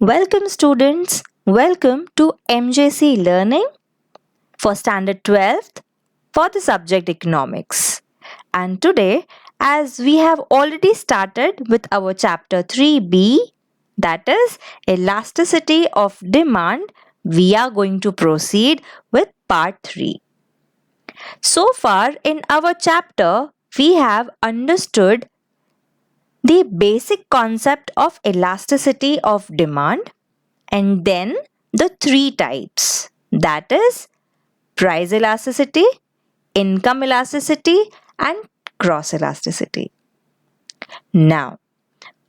Welcome students, welcome to MJC Learning for Standard 12th for the subject Economics. And today, as we have already started with our chapter 3b, that is Elasticity of Demand, we are going to proceed with part 3. So far in our chapter, we have understood the basic concept of elasticity of demand and then the three types, that is price elasticity, income elasticity and cross elasticity. Now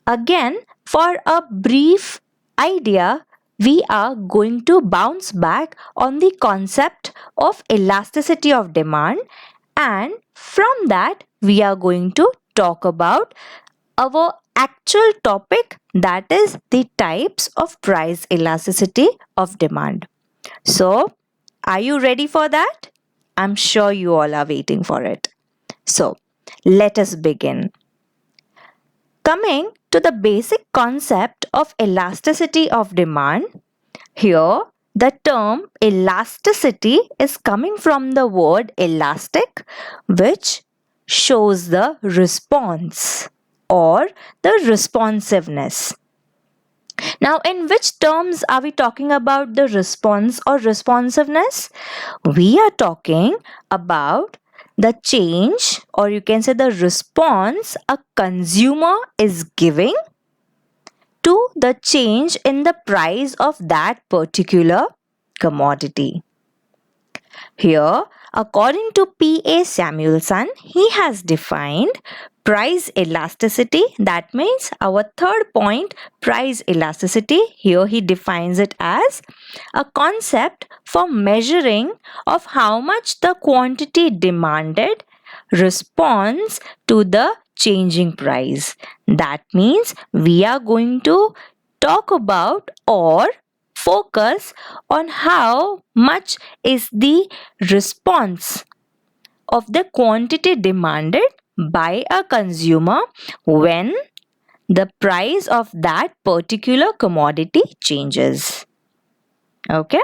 again, for a brief idea, we are going to bounce back on the concept of elasticity of demand, and from that we are going to talk about our actual topic, that is the types of price elasticity of demand. So, are you ready for that? I'm sure you all are waiting for it. So, let us begin. Coming to the basic concept of elasticity of demand, here the term elasticity is coming from the word elastic, which shows the response or the responsiveness. Now, in which terms are we talking about the response or responsiveness? We are talking about the change, or you can say the response a consumer is giving to the change in the price of that particular commodity. Here, according to P.A. Samuelson, he has defined price elasticity. That means our third point, price elasticity. Here he defines it as a concept for measuring of how much the quantity demanded responds to the changing price. That means we are going to talk about or focus on how much is the response of the quantity demanded by a consumer when the price of that particular commodity changes. Okay?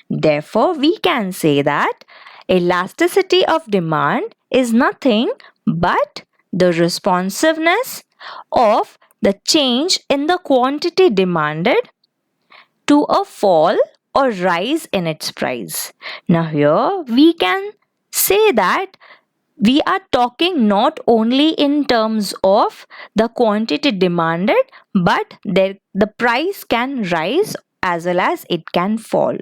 Therefore, we can say that elasticity of demand is nothing but the responsiveness of the change in the quantity demanded to a fall or rise in its price. Now, here we can say that we are talking not only in terms of the quantity demanded, but the price can rise as well as it can fall.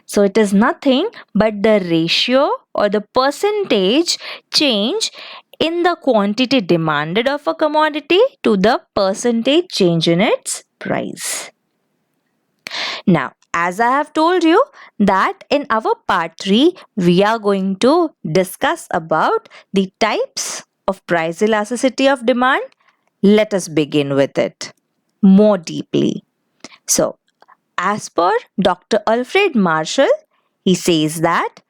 So, it is nothing but the ratio or the percentage change in the quantity demanded of a commodity to the percentage change in its price. Now, as I have told you that in our part 3, we are going to discuss about the types of price elasticity of demand. Let us begin with it more deeply. So, as per Dr. Alfred Marshall, he says that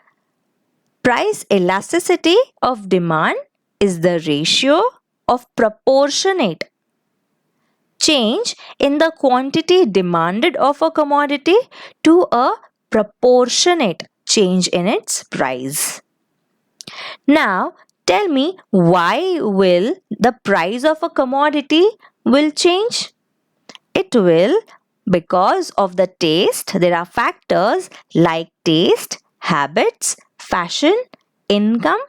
price elasticity of demand is the ratio of proportionate change in the quantity demanded of a commodity to a proportionate change in its price. Now, tell me, why will the price of a commodity will change? It will because of the taste. There are factors like taste, habits, fashion, income.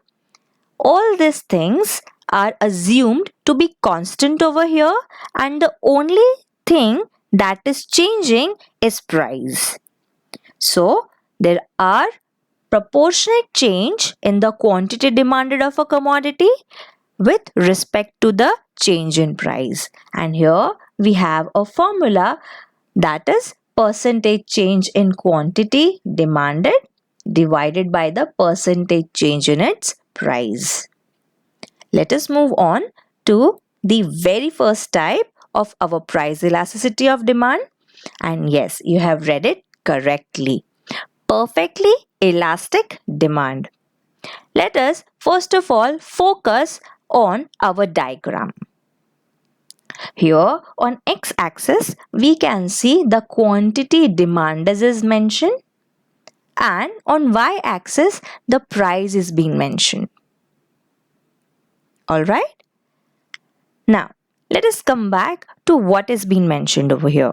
All these things are assumed to be constant over here, and the only thing that is changing is price. So, there are proportionate change in the quantity demanded of a commodity with respect to the change in price. And here we have a formula, that is percentage change in quantity demanded divided by the percentage change in its price. Let us move on to the very first type of our price elasticity of demand. And yes, you have read it correctly. Perfectly elastic demand. Let us first of all focus on our diagram. Here on x-axis, we can see the quantity demanded as is mentioned, and on y-axis, the price is being mentioned. Alright? Now, let us come back to what is being mentioned over here.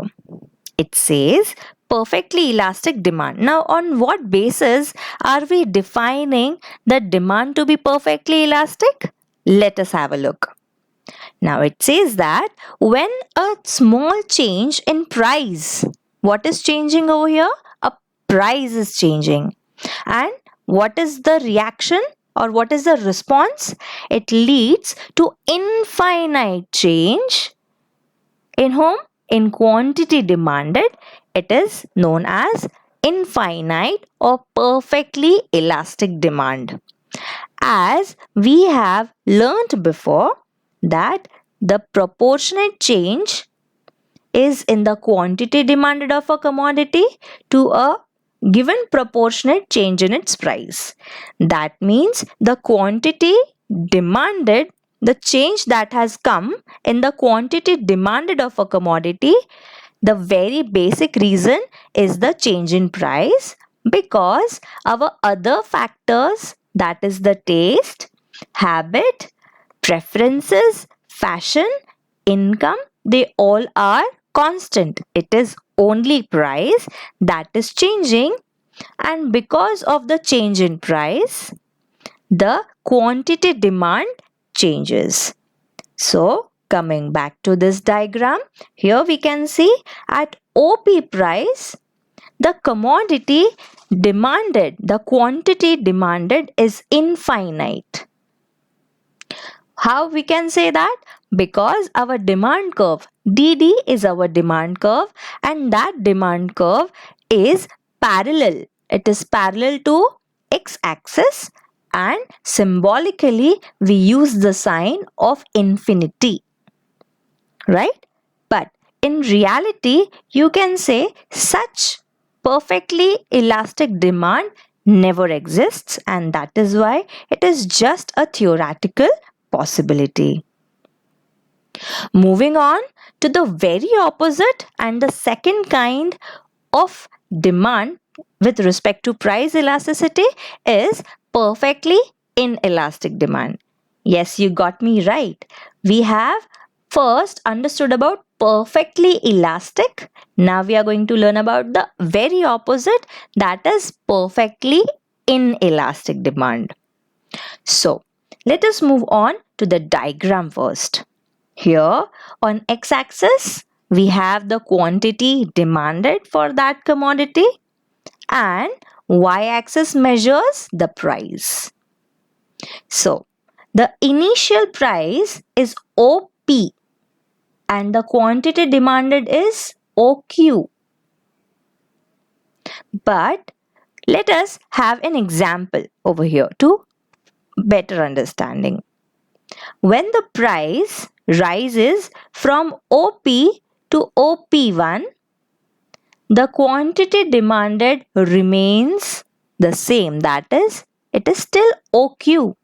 It says perfectly elastic demand. Now, on what basis are we defining the demand to be perfectly elastic? Let us have a look. Now, it says that when a small change in price, what is changing over here? A price is changing. And what is the reaction or what is the response? It leads to infinite change in whom? In quantity demanded. It is known as infinite or perfectly elastic demand. As we have learnt before that the proportionate change is in the quantity demanded of a commodity to a given proportionate change in its price. That means the quantity demanded, the change that has come in the quantity demanded of a commodity, the very basic reason is the change in price, because our other factors, that is the taste, habit, preferences, fashion, income, they all are constant. It is only price that is changing, and because of the change in price, the quantity demand changes. So, coming back to this diagram, here we can see at OP price, the commodity demanded, the quantity demanded is infinite. How we can say that? Because our demand curve, DD is our demand curve, and that demand curve is parallel. It is parallel to x-axis, and symbolically we use the sign of infinity. Right? But in reality, you can say such perfectly elastic demand never exists, and that is why it is just a theoretical possibility. Moving on to the very opposite and the second kind of demand with respect to price elasticity is perfectly inelastic demand. Yes, you got me right. We have first understood about perfectly elastic. Now we are going to learn about the very opposite, that is perfectly inelastic demand. So, let us move on to the diagram first. Here on x-axis, we have the quantity demanded for that commodity, and y-axis measures the price. So, the initial price is OP and the quantity demanded is OQ. But let us have an example over here to better understanding. When the price rises from OP to OP1, the quantity demanded remains the same, that is, it is still OQ.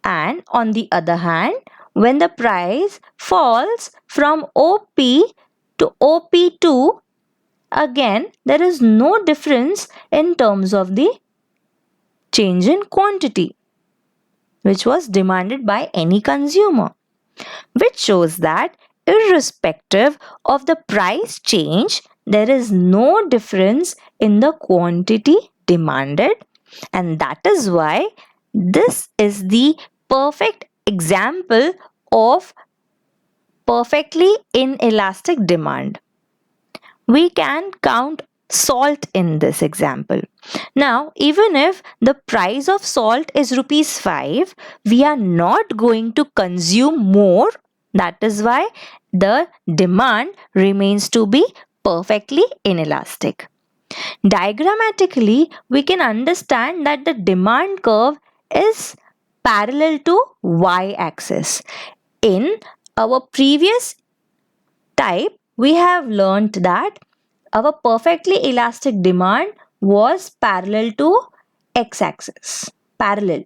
And on the other hand, when the price falls from OP to OP2, again there is no difference in terms of the change in quantity which was demanded by any consumer, which shows that irrespective of the price change, there is no difference in the quantity demanded, and that is why this is the perfect example of perfectly inelastic demand. We can count salt in this example. Now, even if the price of salt is rupees 5, we are not going to consume more. That is why the demand remains to be perfectly inelastic. Diagrammatically, we can understand that the demand curve is parallel to y-axis. In our previous type, we have learnt that our perfectly elastic demand was parallel to x-axis. Parallel.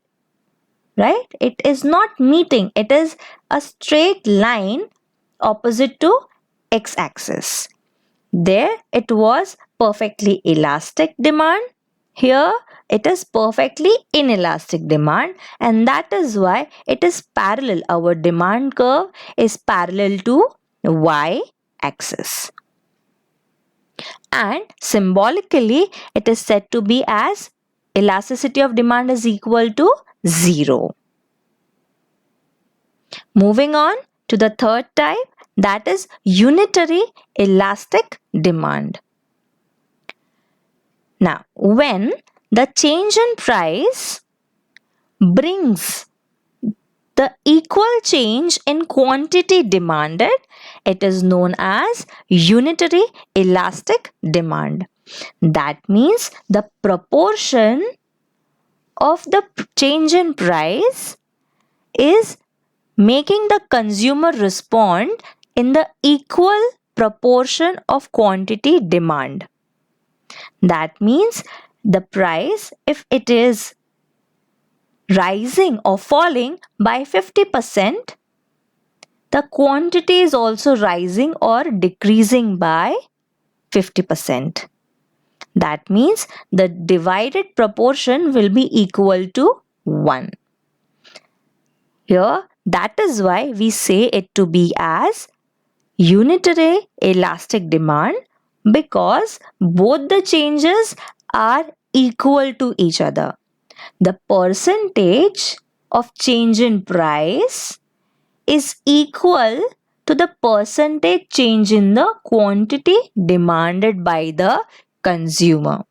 right? It is not meeting. It is a straight line opposite to x-axis. There it was perfectly elastic demand. Here it is perfectly inelastic demand, and that is why it is parallel. Our demand curve is parallel to y-axis. And symbolically it is said to be as elasticity of demand is equal to 0. Moving on to the third type, that is unitary elastic demand. Now, when the change in price brings the equal change in quantity demanded, it is known as unitary elastic demand. That means the proportion of the change in price is making the consumer respond in the equal proportion of quantity demand. That means the price, if it is rising or falling by 50%, the quantity is also rising or decreasing by 50%. That means the divided proportion will be equal to 1. Here, that is why we say it to be as unitary elastic demand, because both the changes are equal to each other. The percentage of change in price is equal to the percentage change in the quantity demanded by the consumer.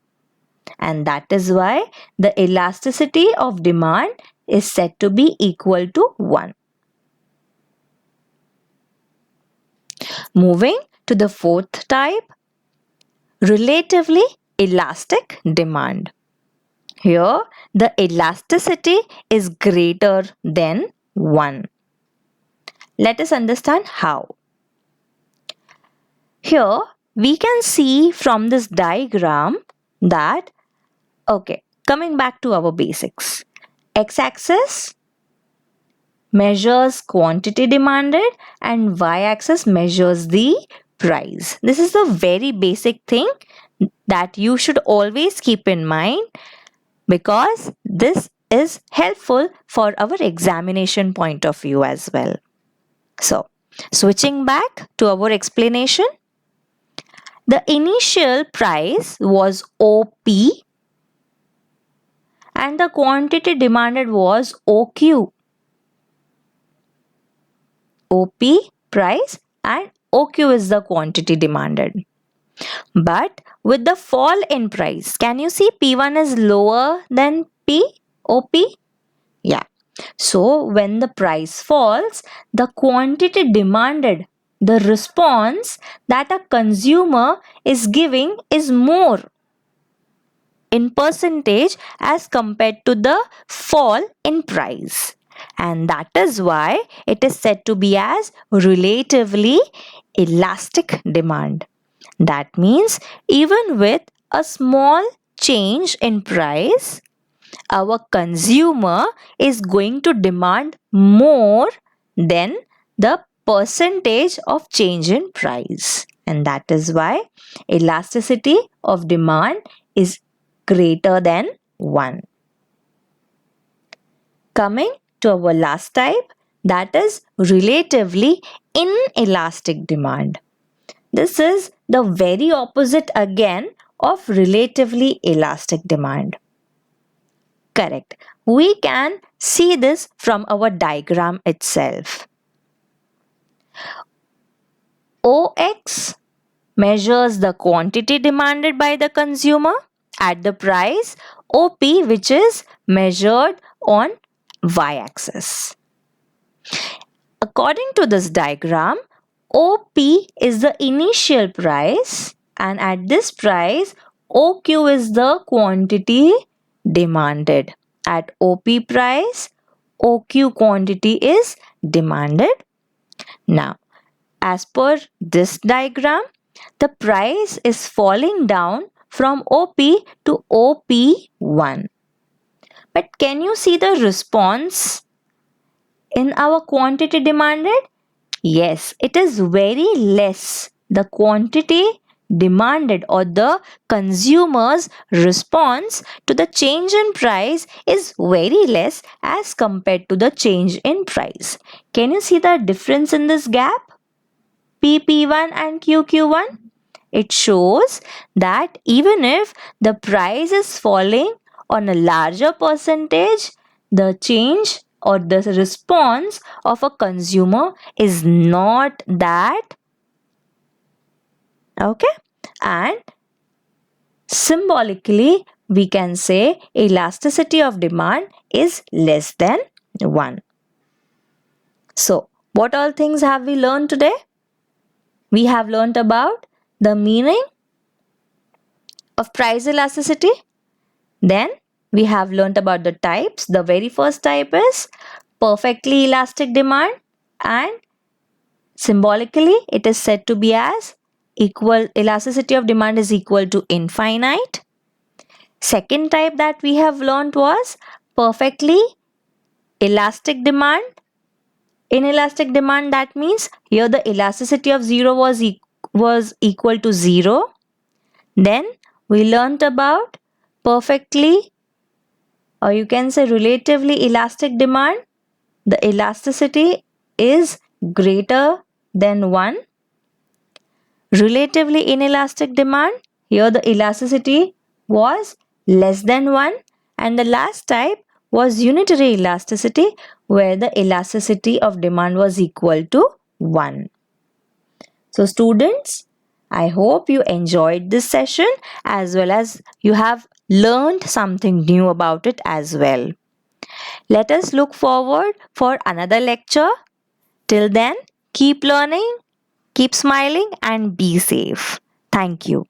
And that is why the elasticity of demand is said to be equal to 1. Moving to the fourth type, relatively elastic demand. Here, the elasticity is greater than 1. Let us understand how. Here, we can see from this diagram that, okay, coming back to our basics. X-axis measures quantity demanded and y-axis measures the price. This is a very basic thing that you should always keep in mind, because this is helpful for our examination point of view as well. So, switching back to our explanation, the initial price was OP and the quantity demanded was OQ. OP price and OQ is the quantity demanded. But with the fall in price, can you see P1 is lower than OP? Yeah. So when the price falls, the quantity demanded, the response that a consumer is giving is more in percentage as compared to the fall in price. And that is why it is said to be as relatively elastic demand. That means even with a small change in price, our consumer is going to demand more than the percentage of change in price. And that is why elasticity of demand is greater than 1. Coming to our last type, that is relatively inelastic demand. This is the very opposite again of relatively elastic demand. Correct. We can see this from our diagram itself. OX measures the quantity demanded by the consumer at the price, OP, which is measured on y-axis. According to this diagram, OP is the initial price, and at this price, OQ is the quantity demanded. At OP price, OQ quantity is demanded. Now, as per this diagram, the price is falling down from OP to OP1. But can you see the response in our quantity demanded? Yes, it is very less. The quantity demanded or the consumer's response to the change in price is very less as compared to the change in price. Can you see the difference in this gap? PP1 and QQ1? It shows that even if the price is falling on a larger percentage, the change or the response of a consumer is not that. Okay, and symbolically we can say elasticity of demand is less than 1. So what all things have we learned today? We have learned about the meaning of price elasticity. Then we have learnt about the types. The very first type is perfectly elastic demand, and symbolically it is said to be as equal elasticity of demand is equal to infinite. Second type that we have learnt was perfectly elastic demand. Inelastic demand, that means here the elasticity of 0 was equal to 0. Then we learnt about perfectly, or you can say relatively elastic demand. The elasticity is greater than 1. Relatively inelastic demand, here the elasticity was less than 1. And the last type was unitary elasticity, where the elasticity of demand was equal to 1. So students, I hope you enjoyed this session as well as you have learned something new about it as well. Let us look forward for another lecture. Till then, keep learning, keep smiling and be safe. Thank you.